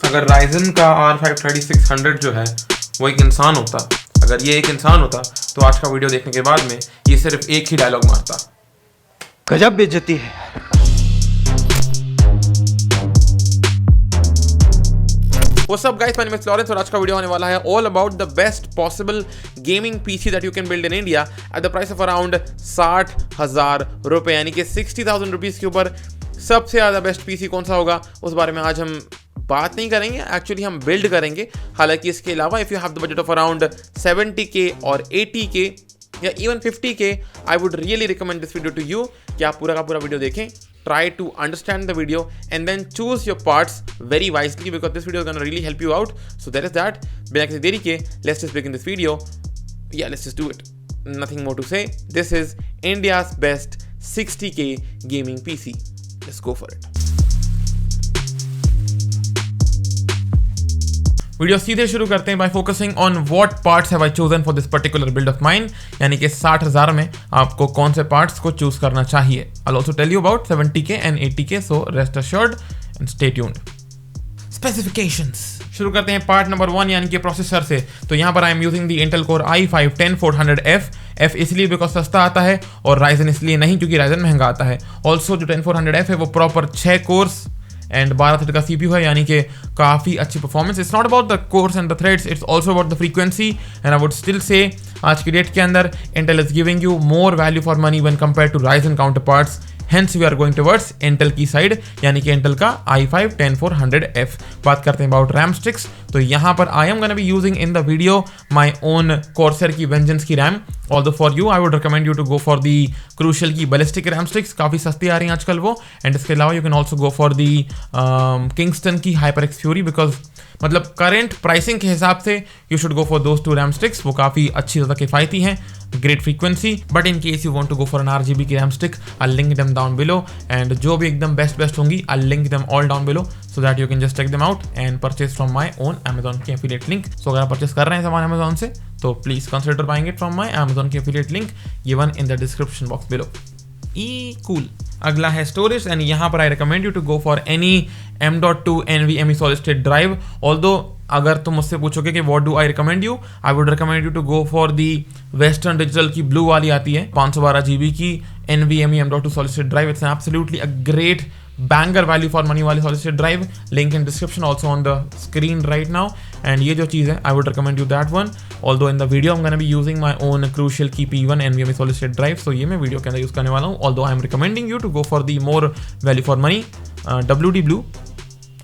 अगर Ryzen का R5 3600 जो है वो एक इंसान होता, अगर ये एक इंसान होता तो आज का वीडियो देखने के बाद में ये सिर्फ एक ही डायलॉग मारता, गजब बेइज्जती है। What's up guys, my name is Lawrence और आज का वीडियो होने वाला है all about the best possible gaming PC that you can build in India at the price of around 60,000 रुपए, यानी कि 60,000 रुपीज़ के ऊपर सबसे ज़्यादा बेस्ट पीसी कौन सा होगा उस बारे में आज हम बात नहीं करेंगे, एक्चुअली हम बिल्ड करेंगे। हालांकि इसके अलावा if you have the budget of around 70K और 80K या even 50K, I would really recommend this video to you कि आप पूरा का पूरा वीडियो देखें, try to understand the video and then choose your parts very wisely because this video is going to really help you out. So that is that. बिना किसी देरी के let's just begin this video. Yeah, let's just do it. Nothing more to say. This is India's best 60K gaming PC. Let's go for it. Video सीधे शुरू करते हैं bye focusing on what parts have I chosen for this particular build of mine, यानी कि 60,000 में आपको कौन से पार्ट्स को चूज करना चाहिए। I also tell you about 70K and 80K, so rest assured and stay tuned. Specifications शुरू करते हैं पार्ट नंबर 1 यानी कि प्रोसेसर से। तो यहाँ पर I am using the Intel core i5 10400F। F इसलिए बिकॉज सस्ता आता है और Ryzen इसलिए नहीं क्योंकि Ryzen महंगा आता है। ऑल्सो जो 10400F है वो प्रॉपर 6 कोर्स एंड 12 थ्रेड का CPU है, यानी कि काफ़ी अच्छी performance. It's not about the cores and the threads, it's also about the frequency and I would still say आज की डेट के अंदर Intel is giving you more value for money when compare to Ryzen counterparts. Hence we are going towards Intel की side, यानी कि Intel का i5 10400F। बात करते हैं अबाउट रैम स्टिक्स। तो यहाँ पर I am gonna be using in the video my own Corsair की वेंजेंस की RAM. Although for you I would recommend you to go for the Crucial की बैलिस्टिक रैम स्टिक्स, काफ़ी सस्ती आ रही हैं आजकल वो। एंड इसके अलावा you can also go for the Kingston की HyperX Fury, बिकॉज मतलब करेंट प्राइसिंग के हिसाब से you should go for those two RAM sticks. वो काफ़ी अच्छी ज़्यादा किफ़ायती हैं, great frequency. But in case you want to go for an RGB की RAM stick, I link them down below and जो भी एकदम बेस्ट होंगी I link them all down below so that you can just take them out and purchase from my own Amazon की affiliate link. So अगर आप purchase कर रहे हैं सामान Amazon से तो please consider buying it from my Amazon की affiliate link given in the description box below. Cool. अगला है स्टोरेज एंड यहाँ पर I recommend you to go for any M.2 NVMe solid state drive. Although अगर तुम मुझसे पूछोगे कि what do I recommend you, I would recommend you to go for the Western Digital की ब्लू वाली आती है 512 GB की NVMe M.2 solid state drive. It's absolutely a great banger value for money वाली solid state drive. Link in description also on the screen right now. And ये जो चीज़ है I would recommend you that one. Although in the video I am gonna be using my own Crucial की P1 NVMe solid state drive, so ये मैं video के अंदर use करने वाला हूँ। Although I am recommending you to go for the more value for money WD blue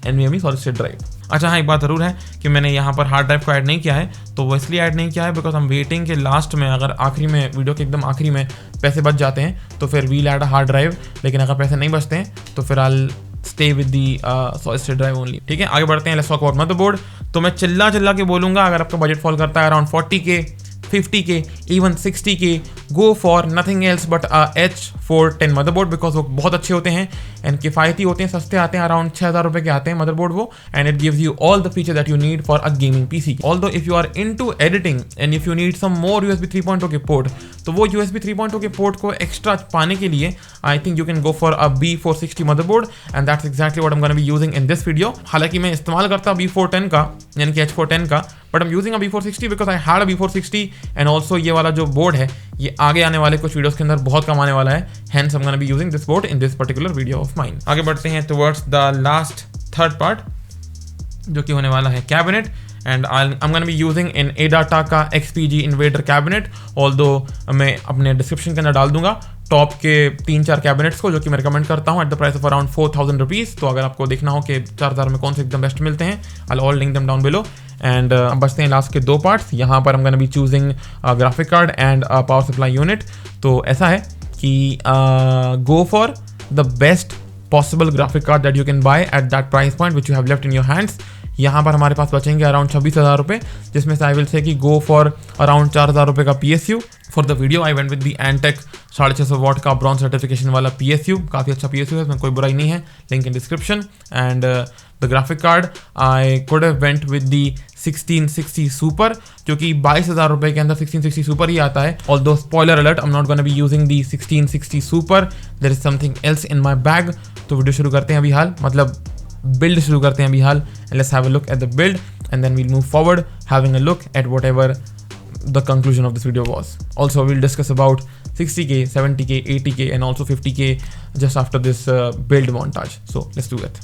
NVMe solid state drive. अच्छा हाँ, एक बात ज़रूर है कि मैंने यहाँ पर हार्ड ड्राइव को ऐड नहीं किया है, तो वो इसलिए ऐड नहीं किया है बिकॉज हम वेटिंग के लास्ट में, अगर आखिरी में वीडियो के एकदम आखिरी में पैसे बच जाते हैं तो फिर we'll add a hard drive, लेकिन अगर पैसे नहीं बचते हैं तो फिर I stay with the solid state drive only. ठीक है, आगे बढ़ते हैं। Let's talk about motherboard. तो मैं चिल्ला के बोलूँगा, अगर आपका बजट फॉल करता है around 40K 50K even 60K, go for nothing else but H410 motherboard, because वो बहुत अच्छे होते हैं एंड किफ़ायती होते हैं, सस्ते आते हैं, अराउंड 6,000 रुपये के आते हैं मदरबोर्ड वो। And it gives you all the feature that you need for a gaming PC। Although if you are into editing and if you need some more USB 3.0 के पोर्ट, तो वो USB 3.0 के port को extra पाने के लिए I think you can go for a B460 motherboard and that's exactly what I am gonna be using in this video. हालांकि मैं इस्तेमाल करता B410 का, यानी कि H410 का, but I am using a B460 because I had a B460 and also ये वाला जो बोर्ड है ये आगे आने वाले कुछ वीडियोस के अंदर बहुत काम आने वाला है। Hence I am gonna be using this board in this particular video of mine. आगे बढ़ते हैं towards the last third part जो कि होने वाला है cabinet and I am gonna be using in ADATA का XPG इन्वेडर कैबिनेट। ऑल्दो मैं अपने डिस्क्रिप्शन के अंदर डाल दूंगा टॉप के 3-4 कैबिनेट्स को जो कि मैं रिकमेंड करता हूँ at the price of around 4,000 rupees. तो अगर आपको देखना हो कि 4,000 में कौन से एकदम बेस्ट मिलते हैं, I all link them down below. And बचते हैं लास्ट के 2 पार्ट्स। यहाँ पर हम gonna be choosing graphic card and power supply unit. तो ऐसा है कि go for the best possible graphic card that you can buy at that price point which you have left in your hands. यहाँ पर हमारे पास बचेंगे around 26,000 रुपये, जिसमें से आई विल से कि गो फॉर अराउंड 4,000 रुपये का PSU। For the video I went with the intake 650 वाट का ब्रॉन्ज सर्टिफिकेशन वाला PSU, काफ़ी अच्छा PSU है, इसमें कोई बुराई नहीं है, link in description. And the graphic card I could have went with the 1660 super, जो कि 22,000 रुपये के अंदर 1660 सुपर ही आता है। Although spoiler alert, I am not gonna be using the 1660 super, there is something else in my bag. तो video शुरू करते हैं अभी हाल, मतलब build शुरू करते हैं अभी हाल, and let's have a look at the build and then we'll move forward having a look at whatever the conclusion of this video was. Also we'll discuss about 60k, 70k, 80k and also 50k just after this build montage. So let's do it.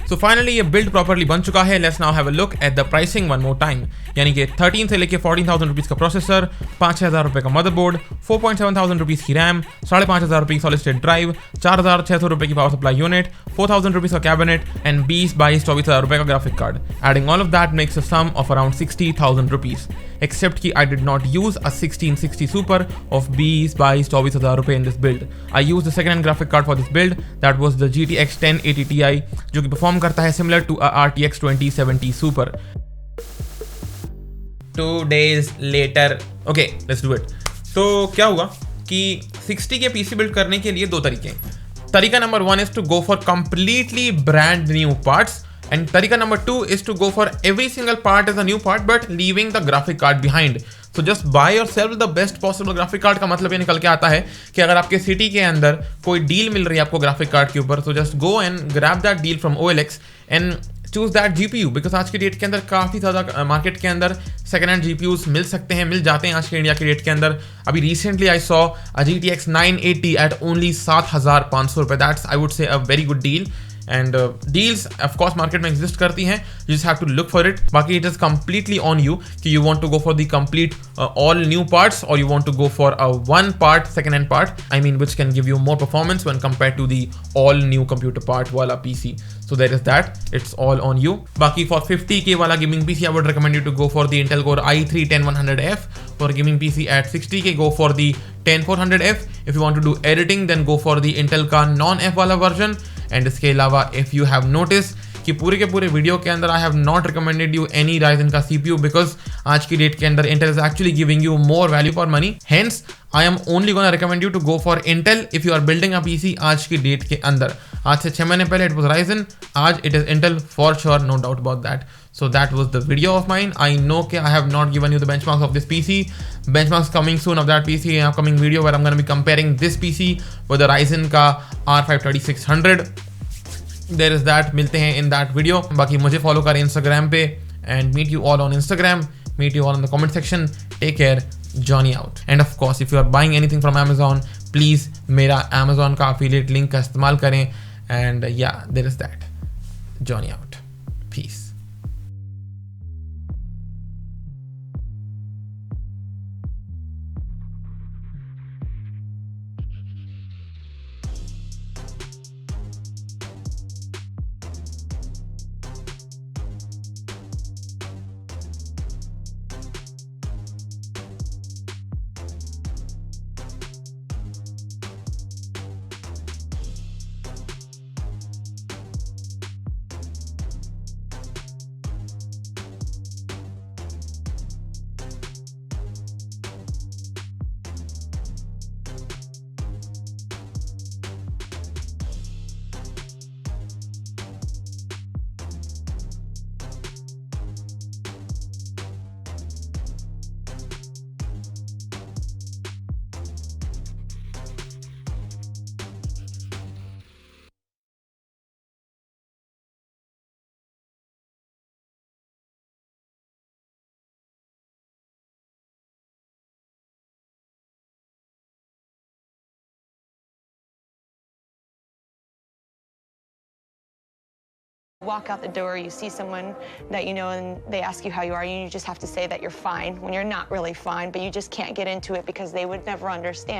तो finally ये build properly बन चुका है. Let's now have a look at the pricing one more time. यानी कि 13 से लेके 14,000 rupees का प्रोसेसर, 5,000 रुपये का मदरबोर्ड, 4,700 रुपीज़ की रैम, 5,500 रुपये की सॉलिड स्टेट ड्राइव, 4,600 रुपये की पावर सप्लाई यूनिट, 4,000 रुपीज़ का कैबिनेट एंड 20-24,000 रुपये का graphic card. Adding all of that makes a sum of around 60,000 rupees. Except कि I did not use a 1660 Super of 20-24,000 रुपये in this build. I used the second-hand graphic card for this build. That was the GTX 1080 Ti, जो कि perform करता है similar to a RTX 2070 Super. 2 days later. Okay, let's do it. तो क्या हुआ कि 60 के PC build करने के लिए 2 तरीके हैं. तरीका number 1 is to go for completely brand new parts. And tarika number 2 is to go for every single part as a new part but leaving the graphic card behind. So just buy yourself the best possible graphic card. का मतलब ये निकल के आता है कि अगर आपके सिटी के अंदर कोई डील मिल रही है आपको ग्राफिक कार्ड के ऊपर, तो just go and grab that deal from OLX and choose that GPU because आज की डेट के अंदर काफ़ी ज़्यादा मार्केट के अंदर सेकेंड हैंड GPUs मिल सकते हैं, मिल जाते हैं आज के इंडिया की डेट के अंदर. अभी recently I saw a GTX 980 at only 7,500 रुपये. That's I would say a very good deal. And deals of course market में exist करती हैं, you just have to look for it. बाकी it is completely on you कि you want to go for the complete all new parts or you want to go for a one part second hand part, I mean which can give you more performance when compared to the all new computer part वाला PC. So there is that, it's all on you. बाकी for 50k वाला gaming PC I would recommend you to go for the Intel Core i3 10100F. For gaming PC at 60k go for the 10400F. If you want to do editing then go for the Intel का non-F वाला version. And इसके अलावा if you have notice कि पूरे के पूरे video के अंदर I have not recommended you any Ryzen का CPU बिकॉज आज की डेट के अंदर Intel is actually giving you more value for money. Hence I am only gonna recommend you to go for Intel if you are building a PC आज की date के अंदर. आज से 6 महीने पहले इट वॉज राइजन, आज it is Intel for sure, no doubt about that. So that was the video of mine. I know I have not given you the benchmarks of this PC. Benchmarks coming soon of that PC in upcoming video where I'm going to be comparing this PC with the Ryzen का R5 3600. There is that. मिलते हैं in that video. बाकी मुझे follow करें Instagram पे and meet you all on Instagram. Meet you all in the comment section. Take care. Johnny out. And of course, if you are buying anything from Amazon, please मेरा Amazon का affiliate link का इस्तेमाल करें. And yeah, there is that. Johnny out. Peace. Walk out the door, you see someone that you know and they ask you how you are, and you just have to say that you're fine when you're not really fine, but you just can't get into it because they would never understand.